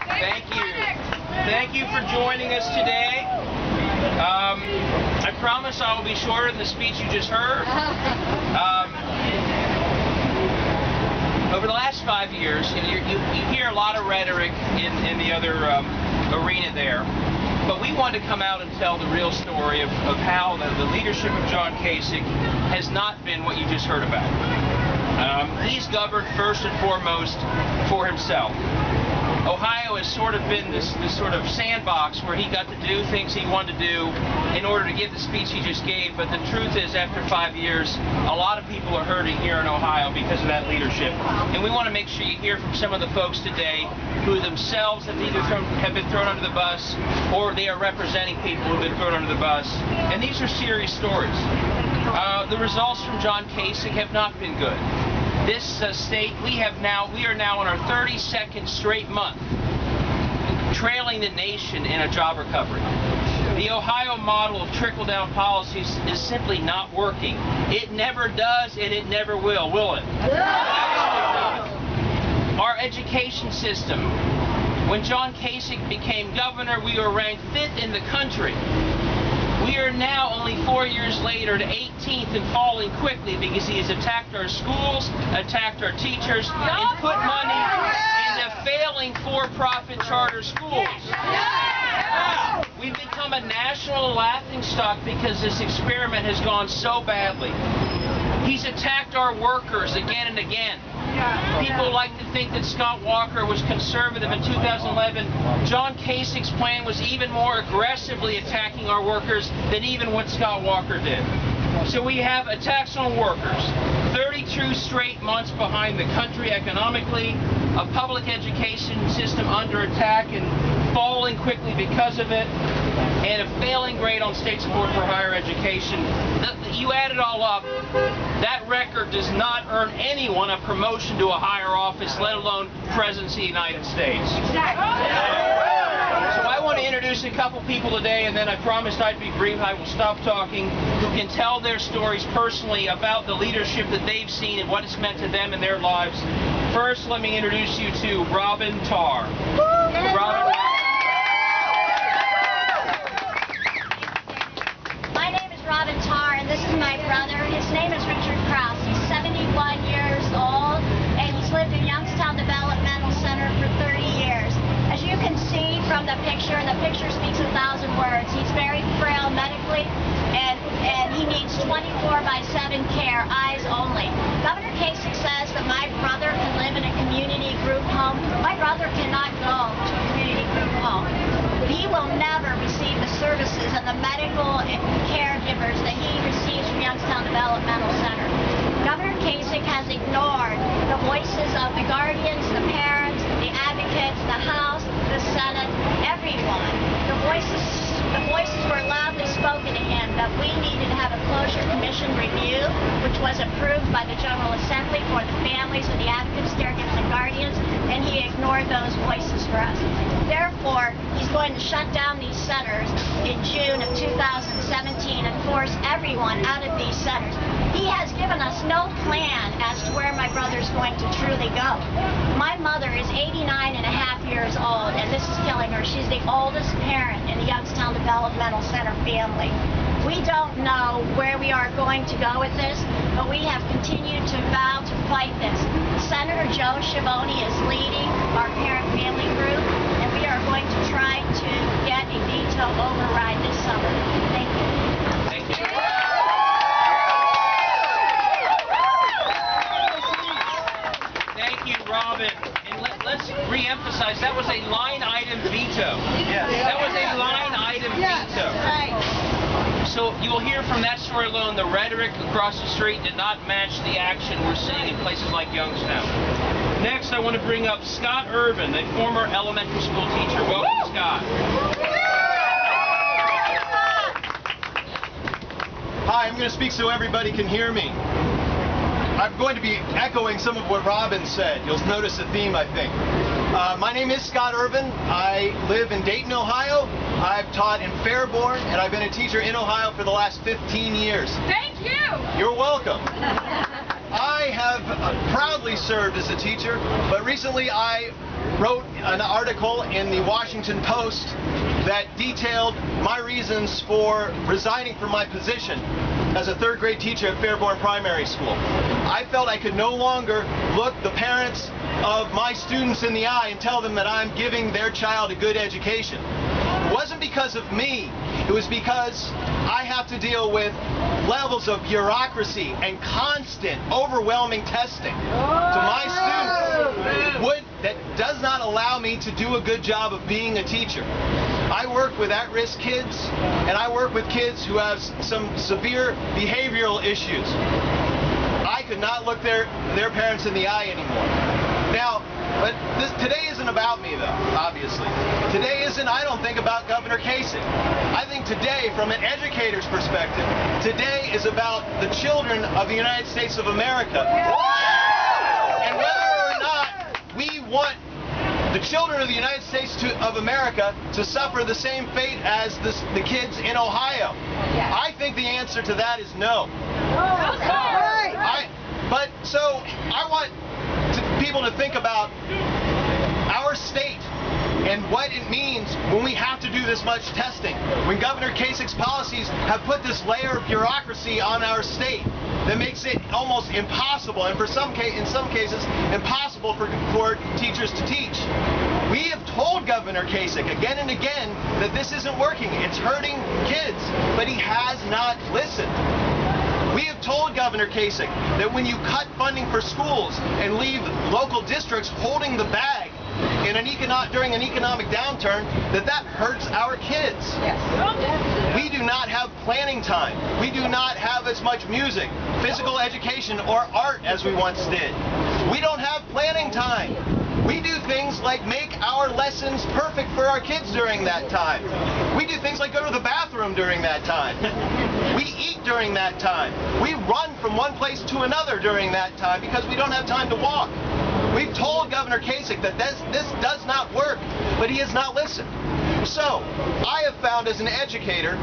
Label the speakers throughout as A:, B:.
A: Thank you. Thank you for joining us today. I promise I will be shorter than the speech you just heard. Over the last 5 years, you hear a lot of rhetoric in the other arena there, but we wanted to come out and tell the real story of how the leadership of John Kasich has not been what you just heard about. He's governed first and foremost for himself. Ohio has sort of been this sort of sandbox where he got to do things he wanted to do in order to give the speech he just gave, but the truth is, after 5 years, a lot of people are hurting here in Ohio because of that leadership. And we want to make sure you hear from some of the folks today who themselves have either have been thrown under the bus, or they are representing people who have been thrown under the bus. And these are serious stories. The results from John Kasich have not been good. This state, we are now in our 32nd straight month trailing the nation in a job recovery. The Ohio model of trickle-down policies is simply not working. It never does, and it never will it? Our education system. When John Kasich became governor, we were ranked 5th in the country. We are now, only 4 years later, to 18th and falling quickly because he has attacked our schools, attacked our teachers, and put money into failing for-profit charter schools. We've become a national laughingstock because this experiment has gone so badly. He's attacked our workers again and again. People like to think that Scott Walker was conservative in 2011. John Kasich's plan was even more aggressively attacking our workers than even what Scott Walker did. So we have attacks on workers, 32 straight months behind the country economically, a public education system under attack and falling quickly because of it, and a failing grade on state support for higher education. You add it all up, that record does not earn anyone a promotion to a higher office, let alone presidency of the United States. So I want to introduce a couple people today, and then I promised I'd be brief. I will stop talking, who can tell their stories personally about the leadership that they've seen and what it's meant to them in their lives. First, let me introduce you to Robin Tarr. Robin.
B: Robin Tarr, and this is my brother. His name is Richard Krause. He's 71 years old, and he's lived in Youngstown Developmental Center for 30 years. As you can see from the picture speaks 1,000 words. He's very frail medically, and he needs 24/7 care, eyes only. Governor Kasich says that my brother can live in a community group home. My brother cannot go to a community group home. He will never receive the services and the medical caregivers that he receives from Youngstown Developmental Center. Governor Kasich has ignored the voices of the guardians, the parents, the advocates, the House, the Senate, everyone. The voices were loudly spoken to him that we needed to have a closure commission review, which was approved by the General Assembly for the families of the advocates, caregivers, and guardians, and he ignored those voices for us. Therefore, he's going to shut down these centers in June of 2017 and force everyone out of these centers. He has given us no plan as to where my brother's going to truly go. My mother is 89.5 years old, and this is killing her. She's the oldest parent in the Youngstown Developmental Center family. We don't know where we are going to go with this, but we have continued to vow to fight this. Senator Joe Schiavone is leading our parent-family group, and we are going to try to get a veto override this summer. Thank you.
A: Thank you. Thank you, Robin. And let's re-emphasize, that was a line-item veto. Yes. That was a line-item veto.
B: Right.
A: So you'll hear from that story alone, the rhetoric across the street did not match the action we're seeing in places like Youngstown. Next, I want to bring up Scott Irvin, a former elementary school teacher. Welcome, Scott.
C: Hi, I'm going to speak so everybody can hear me. I'm going to be echoing some of what Robin said. You'll notice a theme, I think. My name is Scott Irvin. I live in Dayton, Ohio. I've taught in Fairborn, and I've been a teacher in Ohio for the last 15 years.
D: Thank you!
C: You're welcome. I have proudly served as a teacher, but recently I wrote an article in the Washington Post that detailed my reasons for resigning from my position as a third grade teacher at Fairborn Primary School. I felt I could no longer look the parents of my students in the eye and tell them that I'm giving their child a good education. It wasn't because of me. It was because I have to deal with levels of bureaucracy and constant, overwhelming testing to my students that does not allow me to do a good job of being a teacher. I work with at-risk kids, and I work with kids who have some severe behavioral issues. I could not look their parents in the eye anymore. Now, but today isn't about me, though, obviously. Today isn't, I don't think, about Governor Kasich. I think today, from an educator's perspective, today is about the children of the United States of America. And whether or not we want the children of the United States of America to suffer the same fate as the kids in Ohio. I think the answer to that is no. So I want people to think about our state and what it means when we have to do this much testing. When Governor Kasich's policies have put this layer of bureaucracy on our state that makes it almost impossible, and in some cases, impossible for teachers to teach. We have told Governor Kasich again and again that this isn't working. It's hurting kids, but he has not listened. We have told Governor Kasich that when you cut funding for schools and leave local districts holding the bag during an economic downturn, that hurts our kids. Yes. We do not have planning time. We do not have as much music, physical education, or art as we once did. We don't have planning time. We do things like make our lessons perfect for our kids during that time. We do things like go to the bathroom during that time. We eat during that time. We run from one place to another during that time because we don't have time to walk. We've told Governor Kasich that this does not work, but he has not listened. So, I have found as an educator,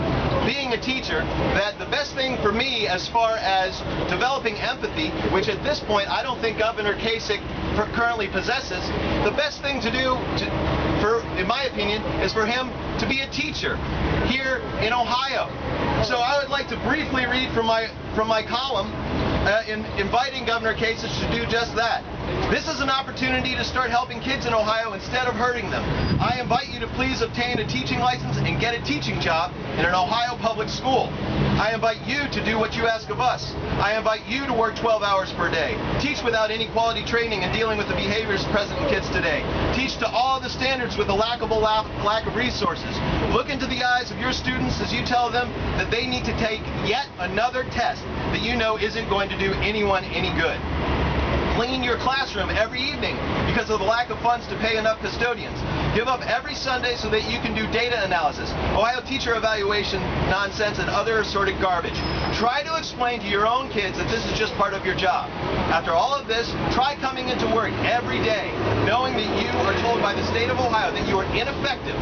C: being a teacher, that the best thing for me as far as developing empathy, which at this point I don't think Governor Kasich currently possesses, the best thing to do, in my opinion, is for him to be a teacher here in Ohio. So I would like to briefly read from my column inviting Governor Kasich to do just that. This is an opportunity to start helping kids in Ohio instead of hurting them. I invite you to please obtain a teaching license and get a teaching job in an Ohio public school. I invite you to do what you ask of us. I invite you to work 12 hours per day. Teach without any quality training and dealing with the behaviors present in kids today. Teach to all the standards with a lack of resources. Look into the eyes of your students as you tell them that they need to take yet another test that you know isn't going to do anyone any good. Clean your classroom every evening because of the lack of funds to pay enough custodians. Give up every Sunday so that you can do data analysis, Ohio teacher evaluation nonsense, and other assorted garbage. Try to explain to your own kids that this is just part of your job. After all of this, try coming into work every day knowing that you are told by the state of Ohio that you are ineffective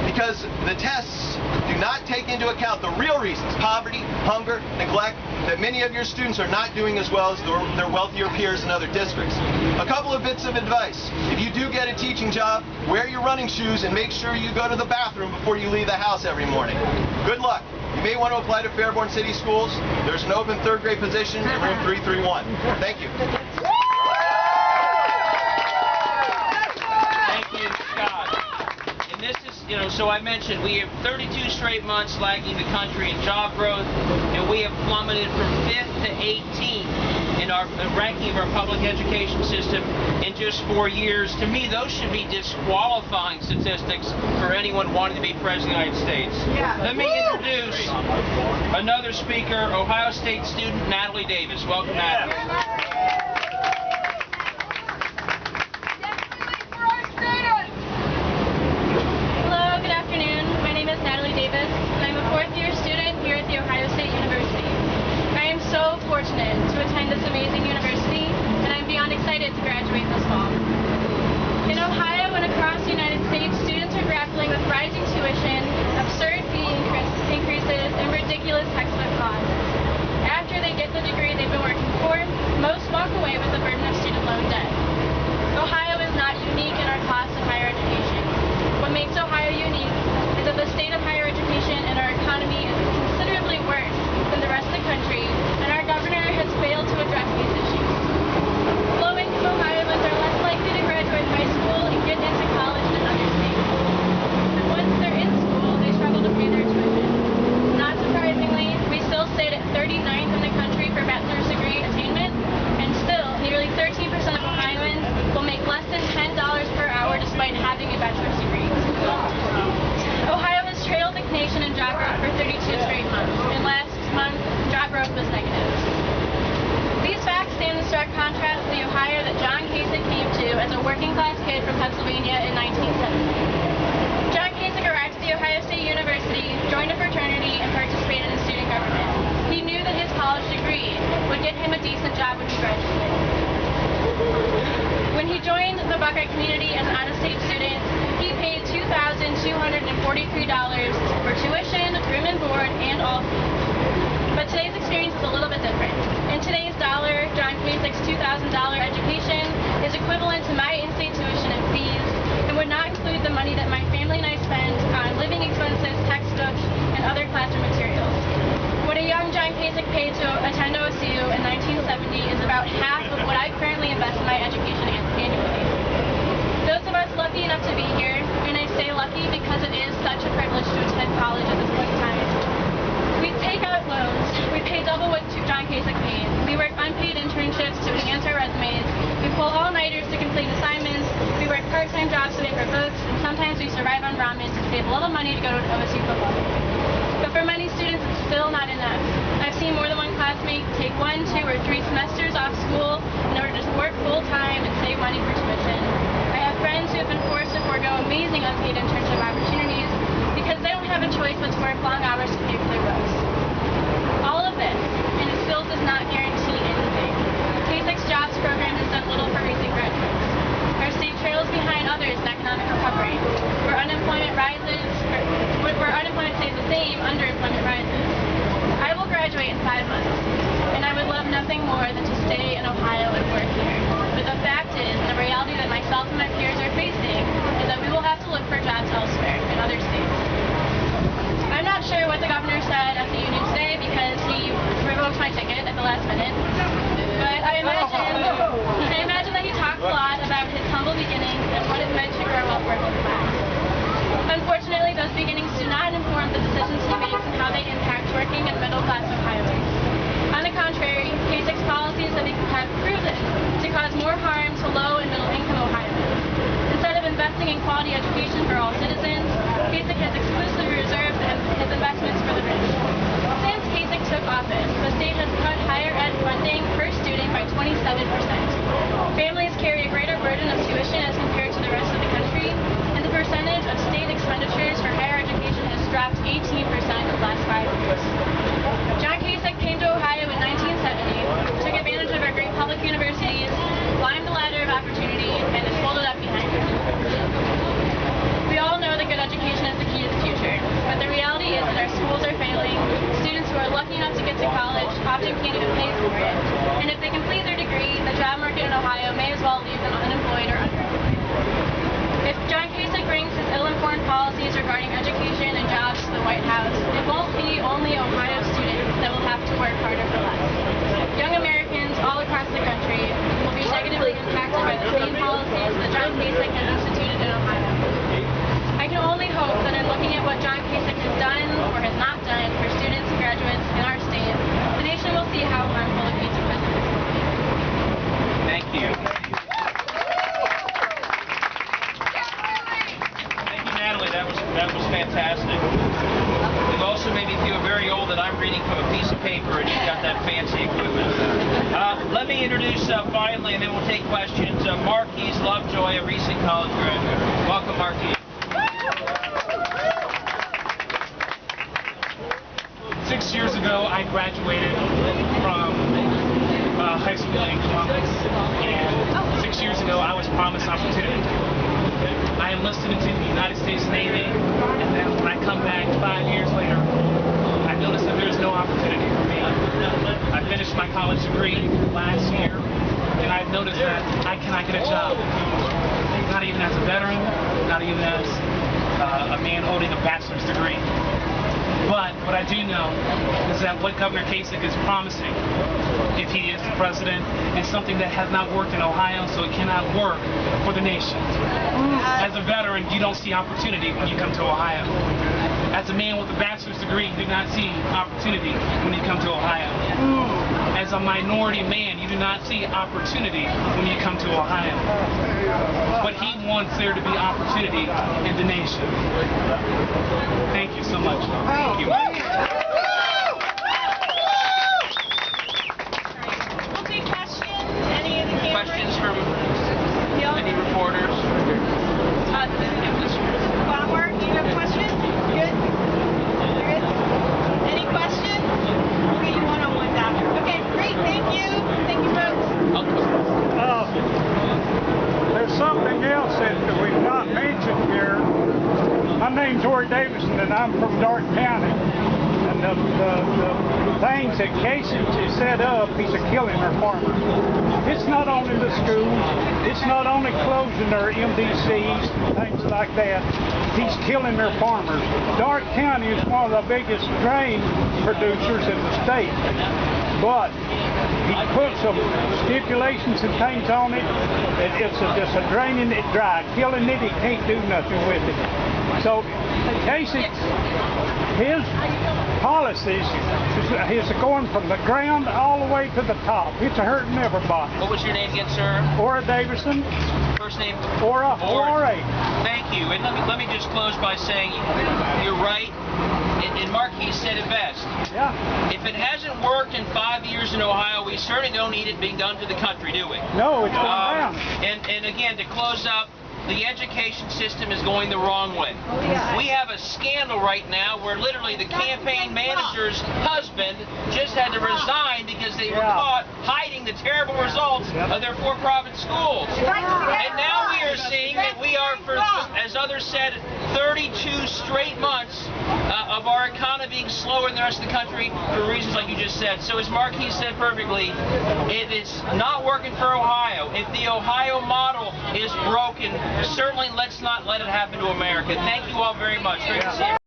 C: because the tests do not take into account the real reasons, poverty, hunger, neglect, that many of your students are not doing as well as their wealthier peers in other districts. A couple of bits of advice. If you do get a teaching job, wear your running shoes and make sure you go to the bathroom before you leave the house every morning. Good luck. You may want to apply to Fairborn City Schools. There's an open third grade position in room 331. Thank you.
A: So I mentioned we have 32 straight months lagging the country in job growth, and we have plummeted from 5th to 18th in our ranking of our public education system in just 4 years. To me, those should be disqualifying statistics for anyone wanting to be President of the United States. Yeah. Let me introduce another speaker, Ohio State student Natalie Davis. Welcome, Natalie.
D: Natalie Davis, and I'm a fourth-year student here at the Ohio State University. I am so fortunate to attend this amazing university, and I'm beyond excited to graduate this fall. In Ohio and across the United States, students are grappling with rising tuition, absurd fee increases, and ridiculous textbook costs. After they get the degree they've been working for, most walk away with the burden of student loan debt. Ohio is not unique in our cost of higher education. What makes Ohio unique is that the state of higher education and our economy is considerably worse than the rest of the country, and our governor has failed to address these issues. Low-income Ohioans are less likely to graduate high school and get into college in another state. And once they're in school, they struggle to pay their tuition. Not surprisingly, we still stayed at 39th in the country for bachelor's degree attainment, and still, nearly 13% of Ohioans will make less than $10 per hour despite having a bachelor's degree. Ohio has trailed the nation in job growth for 32 straight months, and last month, job growth was negative. These facts stand in stark contrast to the Ohio that John Kasich came to as a working-class kid from Pennsylvania in 1970. John Kasich arrived at the Ohio State University, joined a fraternity, and participated in student government. He knew that his college degree would get him a decent job when he graduated. When he joined the Buckeye community as an out-of-state student, he paid $2,243 for tuition, room and board, and all fees. But today's experience is a little bit different. In today's dollar, John Kasich's $2,000 education is equivalent to my in-state tuition and fees, and would not include the money that my family and I spent on living expenses, textbooks, and other classroom materials. What a young John Kasich paid to attend OSU in 1970 is about half of what I currently invest in my education annually. Those of us lucky enough to be here, and I say lucky because it is such a privilege to attend college at this point in time, we take out loans, we pay double what John Kasich paid, we work unpaid internships to enhance our resumes, we pull all-nighters to complete assignments, we work part-time jobs to pay for books, and sometimes we survive on ramen to save a little money to go to an OSU football game. But for many students, it's still not enough. I've seen more than one classmate take 1, 2, or 3 semesters off school in order to work full-time and save money for tuition. I have friends who have been forced to forego amazing unpaid internship opportunities because they don't have a choice but to work long hours to pay for their books. All of this, and it still does not guarantee anything. Kasich's jobs program has done little for recent graduates. Our state trails behind others in economic recovery, where unemployment rises, where unemployment stays the same, underemployment rises. I will graduate in 5 months, and I would love nothing more than to stay in Ohio and work here. But the fact is, the reality that myself and my peers are facing is that we will have to look for jobs elsewhere in other states. I'm not sure what the governor said at the union today because he revoked my ticket at the last minute. But I imagine that he talked a lot about his humble beginnings and what it meant to grow up working class. Unfortunately, those beginnings do not inform the decisions he makes and how they impact working and middle-class Ohioans. On the contrary, Kasich's policies have proven to cause more harm to low and middle-income Ohioans. Instead of investing in quality education for all citizens, Kasich has exclusively reserved his investments for the rich. Since Kasich took office, the state has cut higher ed funding per student by 27%. Families carry a greater burden of tuition as compared to the rest of the country, and the percentage of state expenditures for higher education has dropped 18% in the last 5 years. John Kasich came to Ohio in 1970, took advantage of our great public universities, climbed the ladder of opportunity, and is folded up behind it. We all know that good education is the key to the future, but the reality is that our schools are failing. Students who are lucky enough to get to college often can't even pay for it, and if they complete their degree, the job market in Ohio may as well leave them unemployed or underemployed. If John Kasich brings his ill-informed policies regarding education and jobs to the White House, it won't be only Ohio students that will have to work harder for less. Young Americans all across the country will be negatively impacted by the same policies that John Kasich has instituted in Ohio. I can only hope that in looking at what John Kasich has done or has not done for students and graduates in our state, the nation will see how harmful a Kasich president will be.
A: Thank you. Natalie, that was fantastic. It also made me feel very old that I'm reading from a piece of paper and you've got that fancy equipment. Let me introduce finally, and then we'll take questions, Marquis Lovell, a recent college graduate. Welcome, Marquis.
E: 6 years ago, I graduated from high school in Columbus, and 6 years ago, I was promised opportunity. I enlisted into the United States Navy, and then when I come back 5 years later, I noticed that there's no opportunity for me. I finished my college degree last year, and I've noticed that I cannot get a job. not even as a veteran, not even as a man holding a bachelor's degree. But what I do know is that what Governor Kasich is promising, if he is the president, is something that has not worked in Ohio, so it cannot work for the nation. As a veteran, you don't see opportunity when you come to Ohio. As a man with a bachelor's degree, you do not see opportunity when you come to Ohio. As a minority man, you do not see opportunity when you come to Ohio. But he wants there to be opportunity in the nation. Thank you so much. Thank you.
F: Okay, questions? Any of the cameras?
A: Questions from any reporters?
F: Bauer, do you have a question? Good? Good? Any questions? Okay, you one-on-one doctor. Okay, great, thank you. Thank you, folks.
G: There's something else that we've not mentioned here. My name's Natalie Davis, and I'm from Dark County. And the things that Kasich has set up, he's killing our farmers. It's not only the schools, it's not only closing their MDCs, things like that. He's killing their farmers. Dark County is one of the biggest grain producers in the state. But he put some stipulations and things on it. It's just a draining it dry, killing it. He can't do nothing with it. So Kasich, his policies is going from the ground all the way to the top. It's hurting everybody.
A: What was your name again, sir?
G: Ora Davison.
A: First name?
G: Ora.
A: Thank you. And let me just close by saying you're right. And Marquis said it best.
G: Yeah.
A: If it hasn't worked in 5 years in Ohio, we certainly don't need it being done to the country, do we?
G: No, it's going down.
A: And again, to close up, the education system is going the wrong way. We have a scandal right now where literally the campaign manager's husband just had to resign because they were caught hiding the terrible results of their for-profit schools. And now we are seeing that we are, for, as others said, 32 straight months of our economy being slower than the rest of the country for reasons like you just said. So as Marquis said perfectly, it is not working for Ohio. If the Ohio model is broken, certainly let's not let it happen to America. Thank you all very much. Great to see you.